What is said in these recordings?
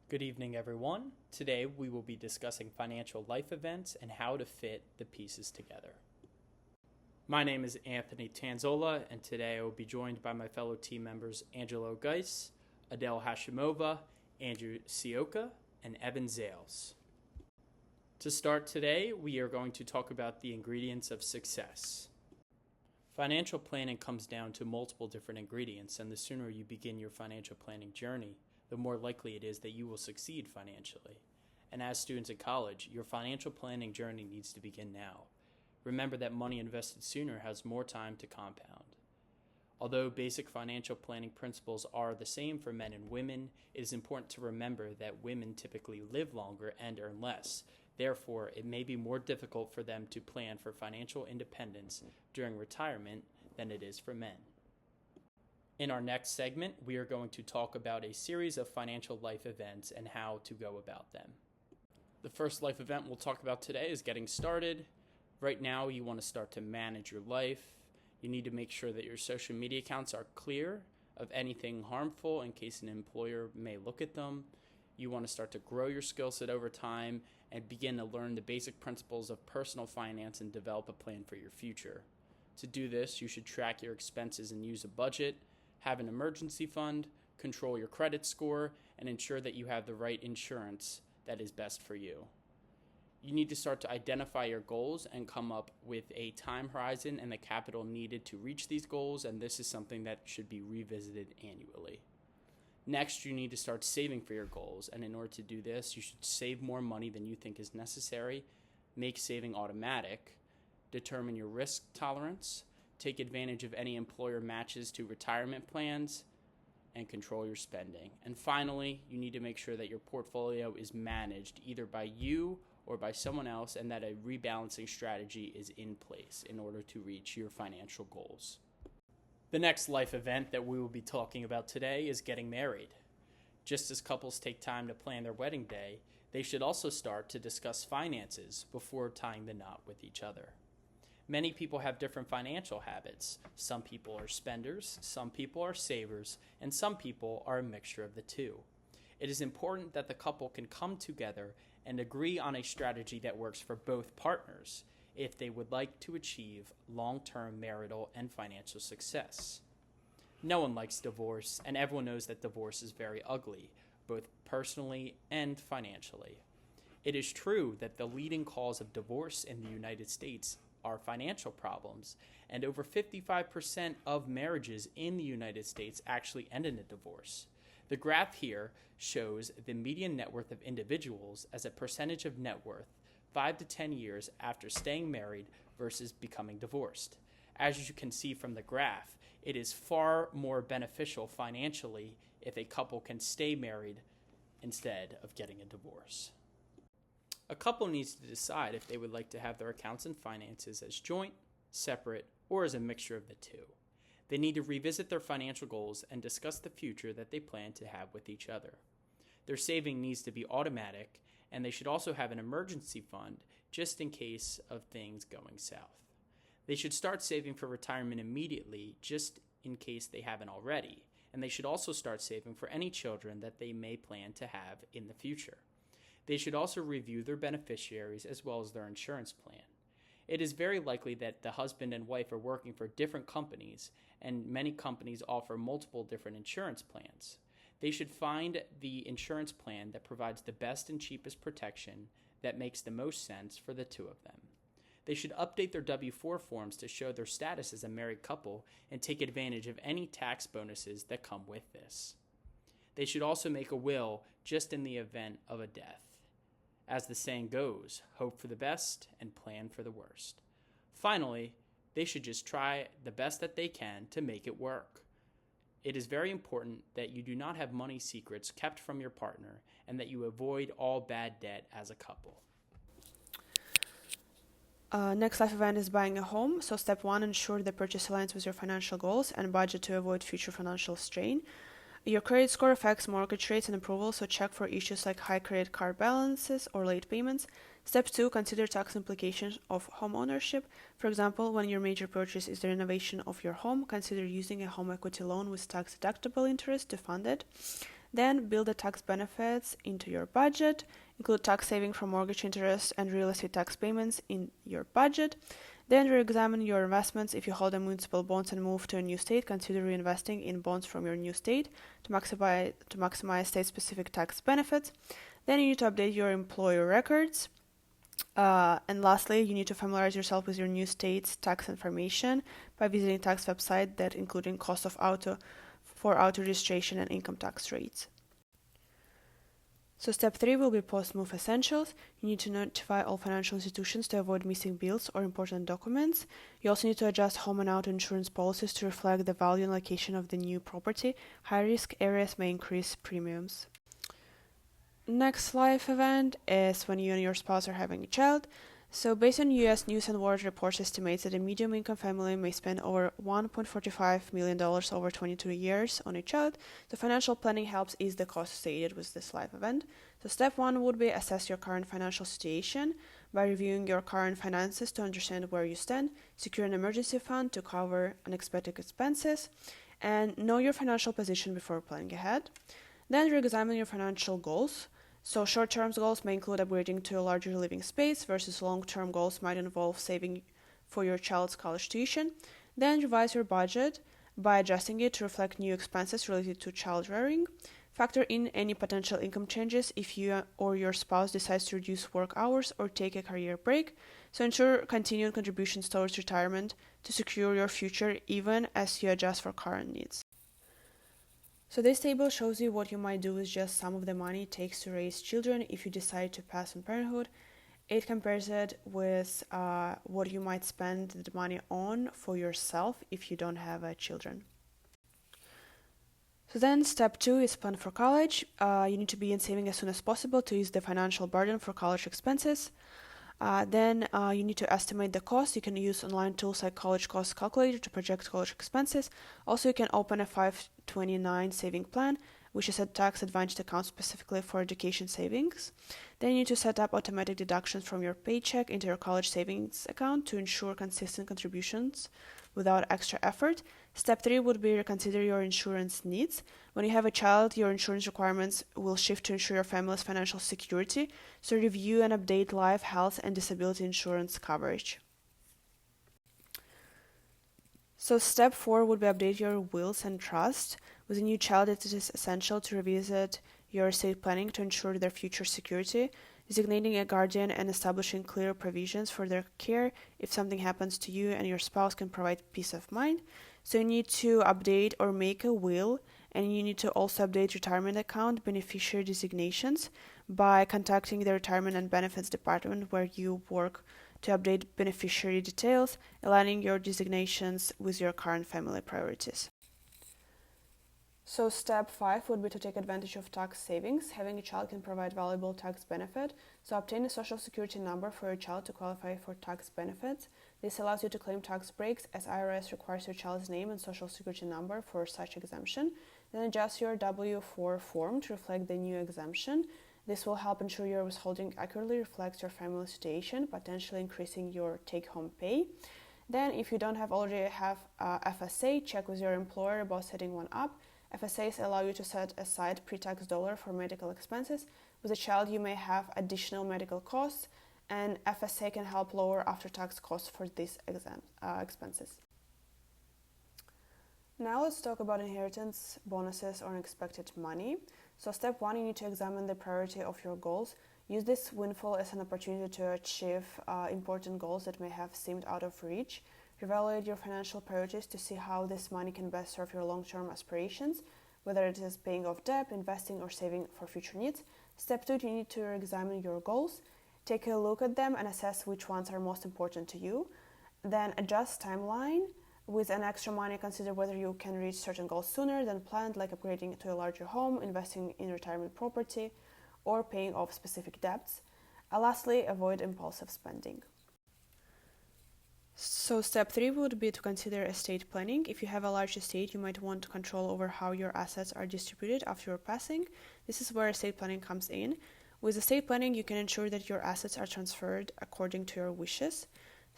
Good evening, everyone. Today we will be discussing financial life events and how to fit the pieces together. My name is Anthony Tanzola, and today I will be joined by my fellow team members Angelo Geis, Adele Hashimova, Andrew Sioka, and Evan Zales. To start today, we are going to talk about the ingredients of success. Financial planning comes down to multiple different ingredients, and the sooner you begin your financial planning journey, the more likely it is that you will succeed financially. And as students at college, your financial planning journey needs to begin now. Remember that money invested sooner has more time to compound. Although basic financial planning principles are the same for men and women, it is important to remember that women typically live longer and earn less. Therefore, it may be more difficult for them to plan for financial independence during retirement than it is for men. In our next segment, we are going to talk about a series of financial life events and how to go about them. The first life event we'll talk about today is getting started. Right now, you want to start to manage your life. You need to make sure that your social media accounts are clear of anything harmful in case an employer may look at them. You want to start to grow your skill set over time and begin to learn the basic principles of personal finance and develop a plan for your future. To do this, you should track your expenses and use a budget, have an emergency fund, control your credit score, and ensure that you have the right insurance that is best for you. You need to start to identify your goals and come up with a time horizon and the capital needed to reach these goals, and this is something that should be revisited annually. Next, you need to start saving for your goals, and in order to do this, you should save more money than you think is necessary, make saving automatic, determine your risk tolerance, take advantage of any employer matches to retirement plans, and control your spending. And finally, you need to make sure that your portfolio is managed either by you or by someone else, and that a rebalancing strategy is in place in order to reach your financial goals. The next life event that we will be talking about today is getting married. Just as couples take time to plan their wedding day, they should also start to discuss finances before tying the knot with each other. Many people have different financial habits. Some people are spenders, some people are savers, and some people are a mixture of the two. It is important that the couple can come together and agree on a strategy that works for both partners if they would like to achieve long-term marital and financial success. No one likes divorce, and everyone knows that divorce is very ugly, both personally and financially. It is true that the leading cause of divorce in the United States are financial problems, and over 55% of marriages in the United States actually end in a divorce. The graph here shows the median net worth of individuals as a percentage of net worth 5 to 10 years after staying married versus becoming divorced. As you can see from the graph, it is far more beneficial financially if a couple can stay married instead of getting a divorce. A couple needs to decide if they would like to have their accounts and finances as joint, separate, or as a mixture of the two. They need to revisit their financial goals and discuss the future that they plan to have with each other. Their saving needs to be automatic, and they should also have an emergency fund just in case of things going south. They should start saving for retirement immediately just in case they haven't already, and they should also start saving for any children that they may plan to have in the future. They should also review their beneficiaries as well as their insurance plan. It is very likely that the husband and wife are working for different companies, and many companies offer multiple different insurance plans. They should find the insurance plan that provides the best and cheapest protection that makes the most sense for the two of them. They should update their W-4 forms to show their status as a married couple and take advantage of any tax bonuses that come with this. They should also make a will just in the event of a death. As the saying goes, hope for the best and plan for the worst. Finally, they should just try the best that they can to make it work. It is very important that you do not have money secrets kept from your partner and that you avoid all bad debt as a couple. Next life event is buying a home. So step 1, ensure the purchase aligns with your financial goals and budget to avoid future financial strain. Your credit score affects mortgage rates and approval, so check for issues like high credit card balances or late payments. Step 2, consider tax implications of home ownership. For example, when your major purchase is the renovation of your home, consider using a home equity loan with tax-deductible interest to fund it. Then build the tax benefits into your budget. Include tax saving from mortgage interest and real estate tax payments in your budget. Then re-examine your investments. If you hold a municipal bonds and move to a new state, consider reinvesting in bonds from your new state to maximize state-specific tax benefits. Then you need to update your employer records. And lastly, you need to familiarize yourself with your new state's tax information by visiting tax website that including cost of auto registration and income tax rates. So step 3 will be post-move essentials. You need to notify all financial institutions to avoid missing bills or important documents. You also need to adjust home and auto insurance policies to reflect the value and location of the new property. High-risk areas may increase premiums. Next life event is when you and your spouse are having a child. So based on US News and World Report estimates that a medium income family may spend over $1.45 million over 22 years on a child. So financial planning helps ease the cost associated with this life event. So step 1 would be assess your current financial situation by reviewing your current finances to understand where you stand, secure an emergency fund to cover unexpected expenses, and know your financial position before planning ahead. Then re-examine your financial goals. So short-term goals may include upgrading to a larger living space versus long-term goals might involve saving for your child's college tuition. Then revise your budget by adjusting it to reflect new expenses related to child rearing. Factor in any potential income changes if you or your spouse decides to reduce work hours or take a career break. So ensure continued contributions towards retirement to secure your future even as you adjust for current needs. So this table shows you what you might do with just some of the money it takes to raise children if you decide to pass on parenthood. It compares it with what you might spend the money on for yourself if you don't have children. So then step 2 is plan for college. You need to begin saving as soon as possible to ease the financial burden for college expenses. Then you need to estimate the cost. You can use online tools like College Cost Calculator to project college expenses. Also, you can open a 529 saving plan, which is a tax advantage account specifically for education savings. Then you need to set up automatic deductions from your paycheck into your college savings account to ensure consistent contributions without extra effort. Step 3 would be reconsider your insurance needs. When you have a child, your insurance requirements will shift to ensure your family's financial security, so review and update life, health, and disability insurance coverage. So step 4 would be update your wills and trust. With a new child, it is essential to revisit your estate planning to ensure their future security, designating a guardian and establishing clear provisions for their care if something happens to you and your spouse can provide peace of mind. So you need to update or make a will, and you need to also update retirement account beneficiary designations by contacting the retirement and benefits department where you work to update beneficiary details, aligning your designations with your current family priorities. So step 5 would be to take advantage of tax savings. Having a child can provide valuable tax benefit. So obtain a social security number for your child to qualify for tax benefits. This allows you to claim tax breaks as IRS requires your child's name and social security number for such exemption. Then adjust your W-4 form to reflect the new exemption. This will help ensure your withholding accurately reflects your family situation, potentially increasing your take-home pay. Then, if you don't already have FSA, check with your employer about setting one up. FSAs allow you to set aside pre-tax dollar for medical expenses. With a child, you may have additional medical costs, and FSA can help lower after-tax costs for these expenses. Now let's talk about inheritance, bonuses, or unexpected money. So step 1, you need to examine the priority of your goals. Use this windfall as an opportunity to achieve important goals that may have seemed out of reach. Evaluate your financial priorities to see how this money can best serve your long-term aspirations, whether it is paying off debt, investing, or saving for future needs. Step 2, you need to examine your goals. Take a look at them and assess which ones are most important to you. Then adjust timeline. With an extra money, consider whether you can reach certain goals sooner than planned, like upgrading to a larger home, investing in retirement property, or paying off specific debts. Lastly, avoid impulsive spending. So step 3 would be to consider estate planning. If you have a large estate, you might want control over how your assets are distributed after your passing. This is where estate planning comes in. With estate planning, you can ensure that your assets are transferred according to your wishes.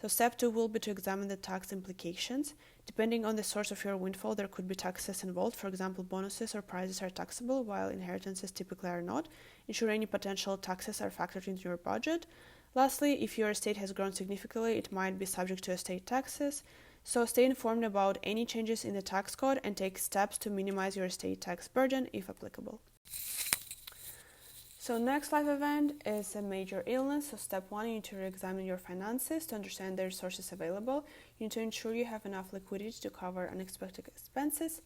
So step 2 will be to examine the tax implications. Depending on the source of your windfall, there could be taxes involved. For example, bonuses or prizes are taxable, while inheritances typically are not. Ensure any potential taxes are factored into your budget. Lastly, if your estate has grown significantly, it might be subject to estate taxes. So stay informed about any changes in the tax code and take steps to minimize your estate tax burden if applicable. So next life event is a major illness. So step 1, you need to re-examine your finances to understand the resources available. You need to ensure you have enough liquidity to cover unexpected expenses.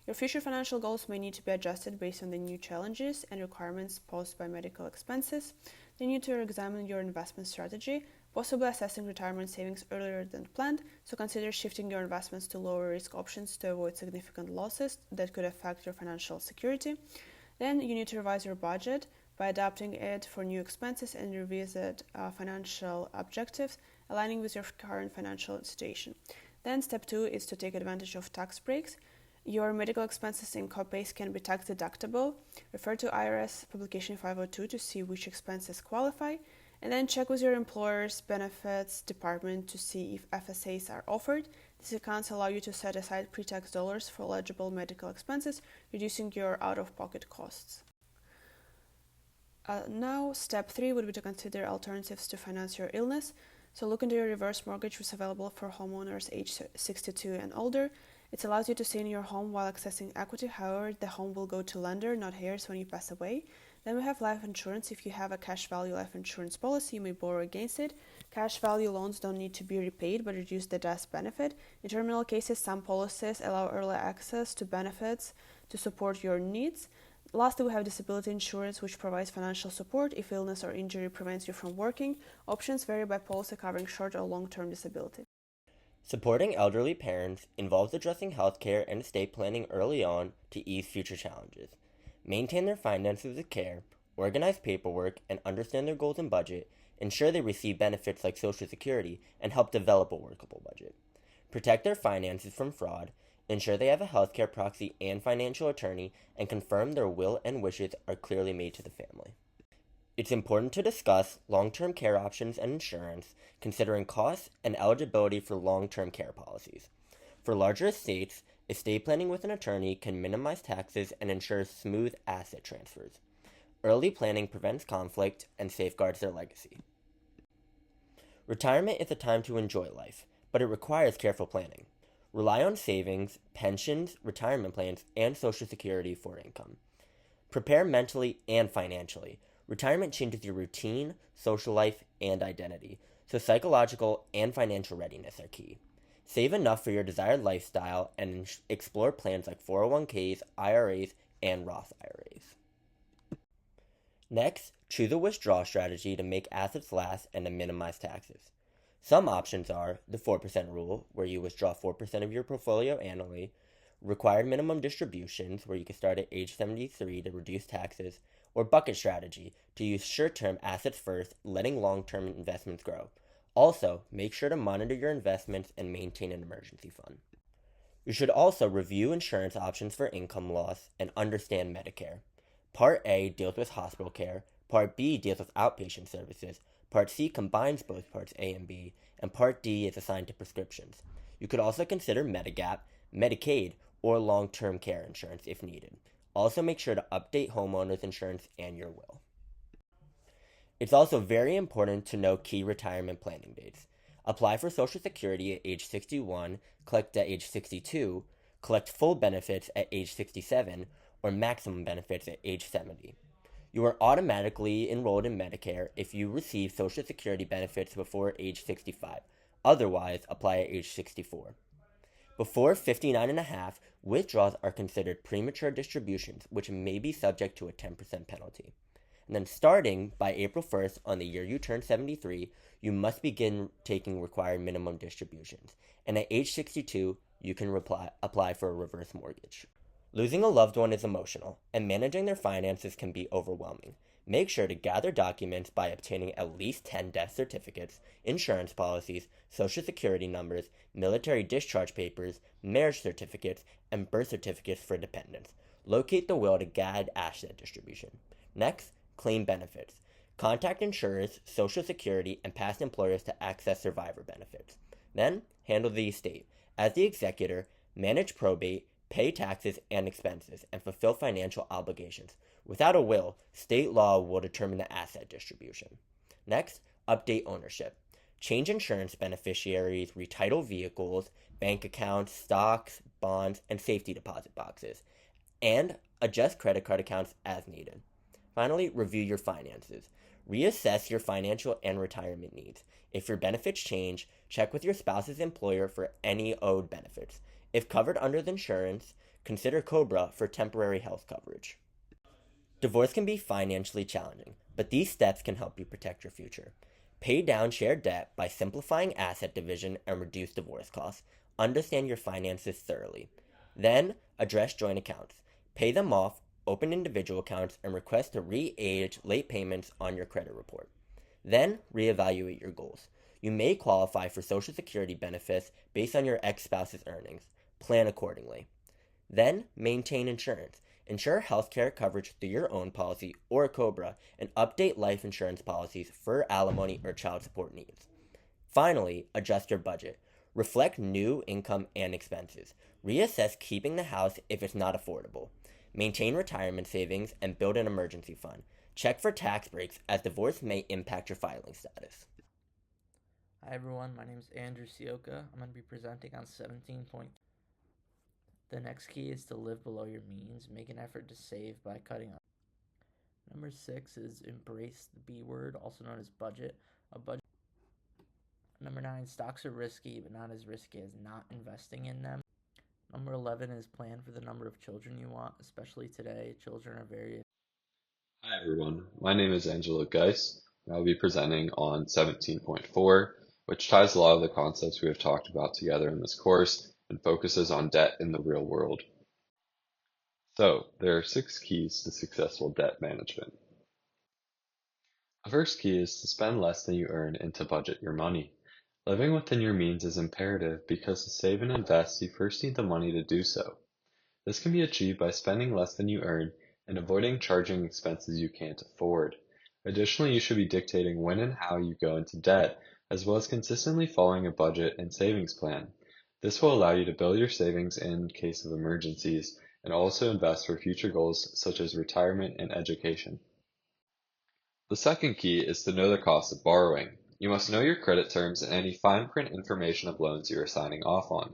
Your future financial goals may need to be adjusted based on the new challenges and requirements posed by medical expenses. Then you need to re-examine your investment strategy, possibly assessing retirement savings earlier than planned, so consider shifting your investments to lower risk options to avoid significant losses that could affect your financial security. Then you need to revise your budget by adapting it for new expenses and revisit financial objectives, aligning with your current financial situation. Then step 2 is to take advantage of tax breaks. Your medical expenses and copays can be tax deductible. Refer to IRS Publication 502 to see which expenses qualify, and then check with your employer's benefits department to see if FSAs are offered. These accounts allow you to set aside pre-tax dollars for eligible medical expenses, reducing your out-of-pocket costs. Now, step 3 would be to consider alternatives to finance your illness. So look into your reverse mortgage, which is available for homeowners age 62 and older. It allows you to stay in your home while accessing equity. However, the home will go to lender, not heirs, when you pass away. Then we have life insurance. If you have a cash value life insurance policy, you may borrow against it. Cash value loans don't need to be repaid but reduce the death benefit. In terminal cases, some policies allow early access to benefits to support your needs. Lastly, we have disability insurance, which provides financial support if illness or injury prevents you from working. Options vary by policy covering short or long-term disability. Supporting elderly parents involves addressing healthcare and estate planning early on to ease future challenges. Maintain their finances with care, organize paperwork, and understand their goals and budget. Ensure they receive benefits like Social Security, and help develop a workable budget. Protect their finances from fraud. Ensure they have a healthcare proxy and financial attorney, and confirm their will and wishes are clearly made to the family. It's important to discuss long-term care options and insurance, considering costs and eligibility for long-term care policies. For larger estates, estate planning with an attorney can minimize taxes and ensure smooth asset transfers. Early planning prevents conflict and safeguards their legacy. Retirement is a time to enjoy life, but it requires careful planning. Rely on savings, pensions, retirement plans, and Social Security for income. Prepare mentally and financially. Retirement changes your routine, social life, and identity, so psychological and financial readiness are key. Save enough for your desired lifestyle and explore plans like 401ks, IRAs, and Roth IRAs. Next, choose a withdrawal strategy to make assets last and to minimize taxes. Some options are the 4% rule, where you withdraw 4% of your portfolio annually, required minimum distributions, where you can start at age 73 to reduce taxes, or bucket strategy, to use short-term assets first, letting long-term investments grow. Also, make sure to monitor your investments and maintain an emergency fund. You should also review insurance options for income loss and understand Medicare. Part A deals with hospital care, Part B deals with outpatient services, Part C combines both Parts A and B, and Part D is assigned to prescriptions. You could also consider Medigap, Medicaid, or long-term care insurance if needed. Also make sure to update homeowners insurance and your will. It's also very important to know key retirement planning dates. Apply for Social Security at age 61, collect at age 62, collect full benefits at age 67, or maximum benefits at age 70. You are automatically enrolled in Medicare if you receive Social Security benefits before age 65. Otherwise, apply at age 64. Before 59 and a half, withdrawals are considered premature distributions, which may be subject to a 10% penalty. And then starting by April 1st on the year you turn 73, you must begin taking required minimum distributions. And at age 62, you can apply for a reverse mortgage. Losing a loved one is emotional, and managing their finances can be overwhelming. Make sure to gather documents by obtaining at least 10 death certificates, insurance policies, Social Security numbers, military discharge papers, marriage certificates, and birth certificates for dependents. Locate the will to guide asset distribution. Next, claim benefits. Contact insurers, Social Security, and past employers to access survivor benefits. Then, handle the estate. As the executor, manage probate, pay taxes and expenses, and fulfill financial obligations. Without a will, state law will determine the asset distribution. Next, update ownership. Change insurance beneficiaries, retitle vehicles, bank accounts, stocks, bonds, and safety deposit boxes, and adjust credit card accounts as needed. Finally, review your finances. Reassess your financial and retirement needs. If your benefits change, check with your spouse's employer for any owed benefits. If covered under the insurance, consider COBRA for temporary health coverage. Divorce can be financially challenging, but these steps can help you protect your future. Pay down shared debt by simplifying asset division and reduce divorce costs. Understand your finances thoroughly. Then, address joint accounts. Pay them off, open individual accounts, and request to re-age late payments on your credit report. Then, reevaluate your goals. You may qualify for Social Security benefits based on your ex-spouse's earnings. Plan accordingly. Then, maintain insurance. Ensure healthcare coverage through your own policy or COBRA, and update life insurance policies for alimony or child support needs. Finally, adjust your budget. Reflect new income and expenses. Reassess keeping the house if it's not affordable. Maintain retirement savings and build an emergency fund. Check for tax breaks as divorce may impact your filing status. Hi everyone, my name is Andrew Sioka. I'm going to be presenting on 17 point. The next key is to live below your means. Make an effort to save by cutting up. Number 6 is embrace the B word, also known as budget. Number 9, stocks are risky, but not as risky as not investing in them. Number 11 is plan for the number of children you want, especially today. Children are very... Hi everyone, my name is Angelo Geis, and I'll be presenting on 17.4, which ties a lot of the concepts we have talked about together in this course and focuses on debt in the real world. So, there are 6 keys to successful debt management. The first key is to spend less than you earn and to budget your money. Living within your means is imperative because to save and invest, you first need the money to do so. This can be achieved by spending less than you earn and avoiding charging expenses you can't afford. Additionally, you should be dictating when and how you go into debt, as well as consistently following a budget and savings plan. This will allow you to build your savings in case of emergencies and also invest for future goals such as retirement and education. The second key is to know the cost of borrowing. You must know your credit terms and any fine print information of loans you are signing off on.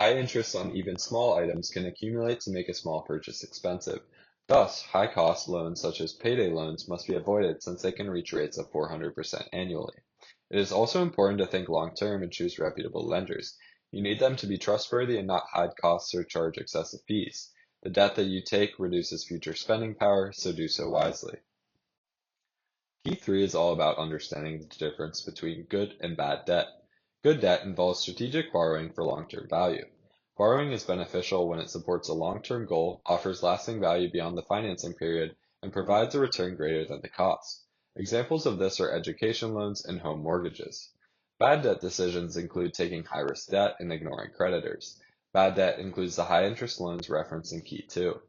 High interest on even small items can accumulate to make a small purchase expensive. Thus, high-cost loans such as payday loans must be avoided since they can reach rates of 400% annually. It is also important to think long-term and choose reputable lenders. You need them to be trustworthy and not hide costs or charge excessive fees. The debt that you take reduces future spending power, so do so wisely. Key 3 is all about understanding the difference between good and bad debt. Good debt involves strategic borrowing for long-term value. Borrowing is beneficial when it supports a long-term goal, offers lasting value beyond the financing period, and provides a return greater than the cost. Examples of this are education loans and home mortgages. Bad debt decisions include taking high-risk debt and ignoring creditors. Bad debt includes the high-interest loans referenced in Key 2.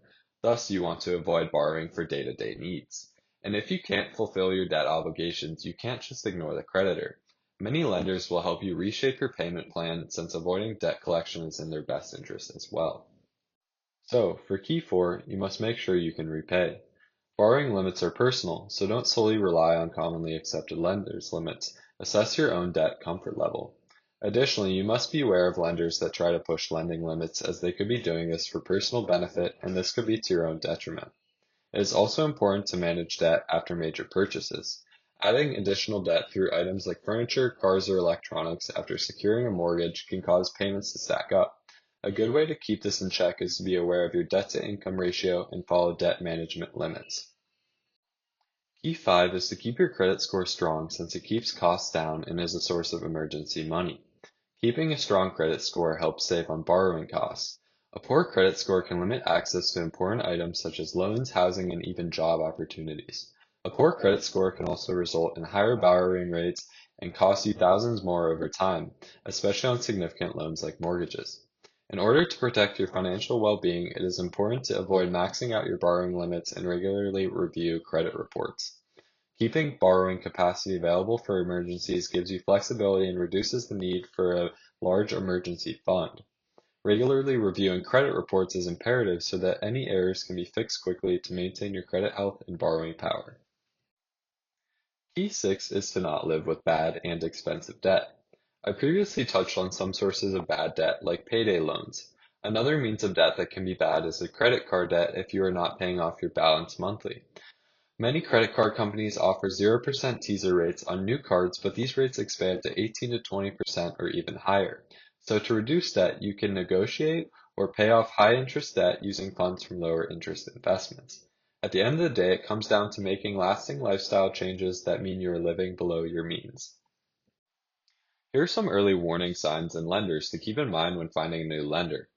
Thus, you want to avoid borrowing for day-to-day needs. And if you can't fulfill your debt obligations, you can't just ignore the creditor. Many lenders will help you reshape your payment plan since avoiding debt collection is in their best interest as well. So, for Key 4, you must make sure you can repay. Borrowing limits are personal, so don't solely rely on commonly accepted lenders' limits. Assess your own debt comfort level. Additionally, you must be aware of lenders that try to push lending limits as they could be doing this for personal benefit, and this could be to your own detriment. It is also important to manage debt after major purchases. Adding additional debt through items like furniture, cars, or electronics after securing a mortgage can cause payments to stack up. A good way to keep this in check is to be aware of your debt-to-income ratio and follow debt management limits. Key 5 is to keep your credit score strong since it keeps costs down and is a source of emergency money. Keeping a strong credit score helps save on borrowing costs. A poor credit score can limit access to important items such as loans, housing, and even job opportunities. A poor credit score can also result in higher borrowing rates and cost you thousands more over time, especially on significant loans like mortgages. In order to protect your financial well-being, it is important to avoid maxing out your borrowing limits and regularly review credit reports. Keeping borrowing capacity available for emergencies gives you flexibility and reduces the need for a large emergency fund. Regularly reviewing credit reports is imperative so that any errors can be fixed quickly to maintain your credit health and borrowing power. Key 6 is to not live with bad and expensive debt. I previously touched on some sources of bad debt, like payday loans. Another means of debt that can be bad is a credit card debt if you are not paying off your balance monthly. Many credit card companies offer 0% teaser rates on new cards, but these rates expand to 18 to 20% or even higher. So to reduce debt, you can negotiate or pay off high interest debt using funds from lower interest investments. At the end of the day, it comes down to making lasting lifestyle changes that mean you are living below your means. Here are some early warning signs and lenders to keep in mind when finding a new lender.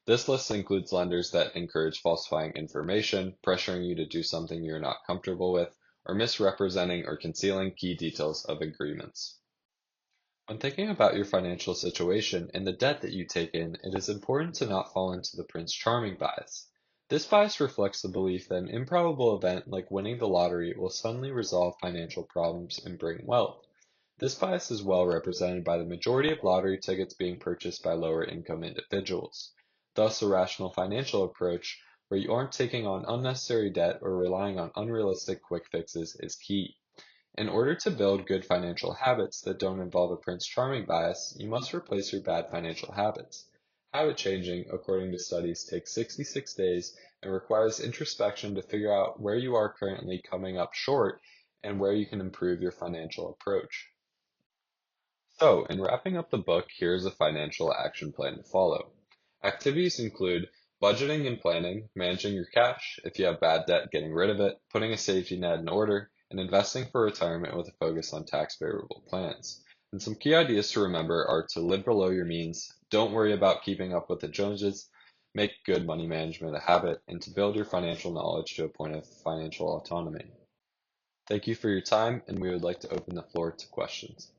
This list includes lenders that encourage falsifying information, pressuring you to do something you're not comfortable with, or misrepresenting or concealing key details of agreements. When thinking about your financial situation and the debt that you take in, it is important to not fall into the Prince Charming bias. This bias reflects the belief that an improbable event like winning the lottery will suddenly resolve financial problems and bring wealth. This bias is well represented by the majority of lottery tickets being purchased by lower income individuals. Thus, a rational financial approach where you aren't taking on unnecessary debt or relying on unrealistic quick fixes is key. In order to build good financial habits that don't involve a Prince Charming bias, you must replace your bad financial habits. Habit changing, according to studies, takes 66 days and requires introspection to figure out where you are currently coming up short and where you can improve your financial approach. So, in wrapping up the book, here is a financial action plan to follow. Activities include budgeting and planning, managing your cash, if you have bad debt, getting rid of it, putting a safety net in order, and investing for retirement with a focus on tax favorable plans. And some key ideas to remember are to live below your means, don't worry about keeping up with the Joneses, make good money management a habit, and to build your financial knowledge to a point of financial autonomy. Thank you for your time, and we would like to open the floor to questions.